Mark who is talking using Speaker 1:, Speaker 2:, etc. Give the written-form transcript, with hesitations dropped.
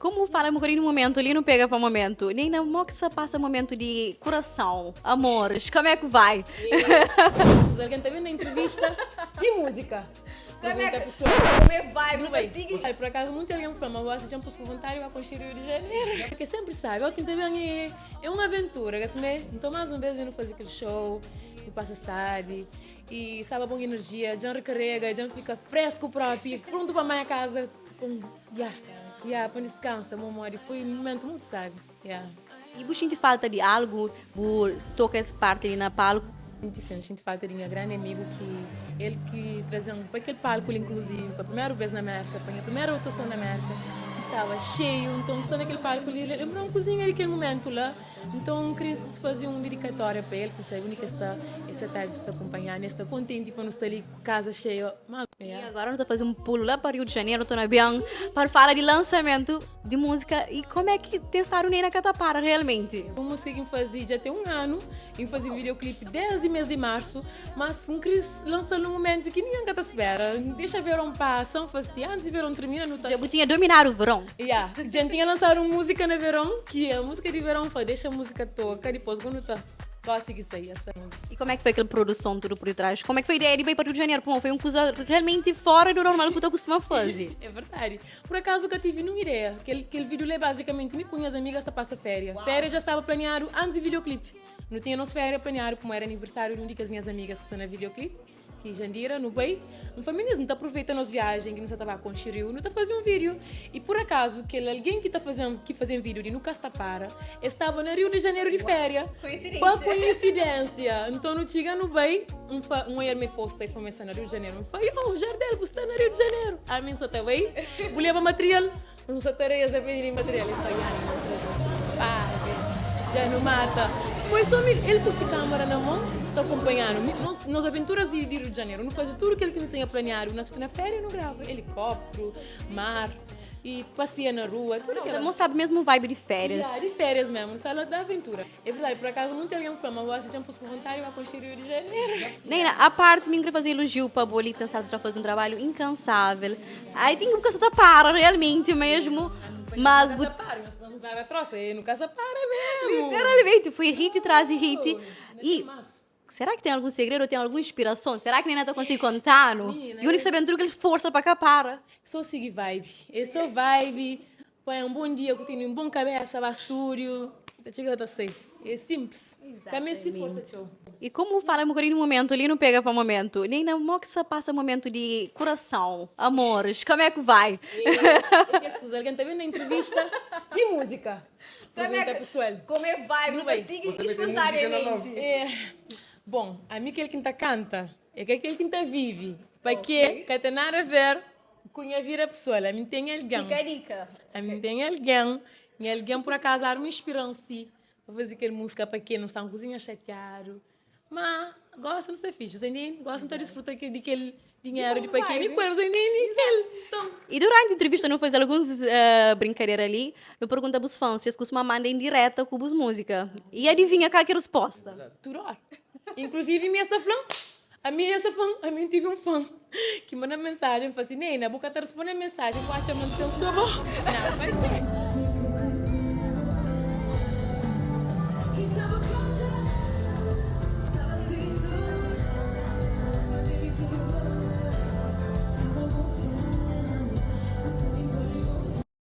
Speaker 1: como fala um bocadinho no momento, ali não pega para o momento. Nem na moxa passa momento de coração, amores, como é que vai?
Speaker 2: Alguém está vendo a entrevista de música.
Speaker 1: Como é que
Speaker 2: pessoa,
Speaker 1: vai?
Speaker 2: não vai. Aí, por acaso, muito alguém fala, mas você já pôs voluntário a construir Rio de Janeiro. Porque sempre sabe, ó, quem também é uma aventura. Então, mais uma vez, eu não fazer aquele show, e passa, sabe. E sabe a boa energia, já recarrega, já fica fresco próprio, pronto para a minha casa. Para descansar, meu amor. Foi um momento muito, sabe.
Speaker 1: E você sente falta de algo, toca essa parte ali na palco?
Speaker 2: Sinto falta de um grande amigo que ele que trazia para aquele palco, inclusive, para a primeira vez na América, para a primeira rotação na América, que estava cheio, então está naquele palco ali, lembrou um cozinho naquele momento lá, então quis fazer um dedicatório para ele, que sabe, única está acompanhando, está contente para não estar ali com casa cheia.
Speaker 1: E agora nós estamos fazendo um pulo lá para Rio de Janeiro, estou na Bian, para falar de lançamento de música e como é que testaram nem na Catapara realmente.
Speaker 2: A música que fazia já tem um ano, em fazer videoclipe desde o mês de março, mas um Cris lança no momento que ninguém está espera. Deixa ver um passo, antes de verão termina no
Speaker 1: Já tinha dominar o verão.
Speaker 2: Já tinha lançado uma música no verão, que a música de verão foi deixa a música tocar, depois quando está gosta que sair esta música.
Speaker 1: E como é que foi aquela produção tudo por detrás? Como é que foi a ideia de ir para o Rio de Janeiro? Pô, foi uma coisa realmente fora do normal que eu costumo fazer.
Speaker 2: É verdade. Por acaso eu tive uma ideia. Aquele vídeo lá basicamente me com as amigas a passar férias. Férias já estava planeado antes do videoclipe. Não tinha nossa férias planeado como era aniversário de uma das minhas amigas que estão no videoclipe. Que Jandira, no Bay, no feminismo, está aproveitando as viagens, que não estava com Shiryu, não está fazendo um vídeo. E por acaso, alguém que está fazendo vídeo de no Castapara estava no Rio de Janeiro de férias.
Speaker 1: Coincidência.
Speaker 2: Por coincidência. Então, não chega no Bay, um ele me posta informação no Rio de Janeiro. Eu falei, oh, Jardel, você está no Rio de Janeiro. A mim só está bem, vou levar material, não só terei essa pedir material. Já não mata. Pois só ele com essa câmera na mão, está acompanhando. Nas aventuras de Rio de Janeiro, não faz tudo aquilo que não tinha planeado. Na férias não grava. Helicóptero, mar, e passeia na rua. Tudo aquilo.
Speaker 1: Não sabe mesmo vibe de férias.
Speaker 2: De férias mesmo, sala da aventura. É verdade, por acaso não tem alguém que fala, mas você já pôs voluntário a construir Rio de Janeiro.
Speaker 1: Neina, a parte, me queria fazer elogio para a Bolita, está fazendo um trabalho incansável. Aí tem um caçata para, realmente mesmo. Mas
Speaker 2: a troça, nunca se para mesmo.
Speaker 1: Literalmente, foi hit traz de hit. E será que tem algum segredo ou tem alguma inspiração? Será que nem nada consegue contar? E o único sabendo que eles forçam para cá para.
Speaker 2: Só seguir vibe. É só vibe. Põe um bom dia, que tem um bom cabeça, vai ao estúdio. Chega a ser. É simples. Caminho se força, tchau.
Speaker 1: E como fala um bocadinho no momento, ali não pega para o momento. Nem na moxa passa momento de coração, amores, como é que vai?
Speaker 2: Alguém está vendo a entrevista de música.
Speaker 1: Como é que vai? Não consigo espontaneamente.
Speaker 2: Bom, a mim aquele que canta é que aquele que vive. Porque não tem nada a ver com a vida pessoal. A mim tem alguém.
Speaker 1: Fica a dica.
Speaker 2: A mim tem alguém. E alguém por acaso me inspirou a fazer aquela música para quem não está cozinha chateado. Mas gosto de ser fixe, você entende? Gosto de desfrutar daquele dinheiro de para quem me cuida, você entende? Então.
Speaker 1: E durante a entrevista não fez algumas brincadeiras ali, não pergunta para os fãs, vocês costumam mandar em direta com as músicas. E adivinha qual que é a resposta?
Speaker 2: Tudo hora. Inclusive, a minha tive um fã que manda mensagem, fala assim, Neina, a boca está respondendo mensagem, eu acho que a manutenção sua boa. Não, vai ter.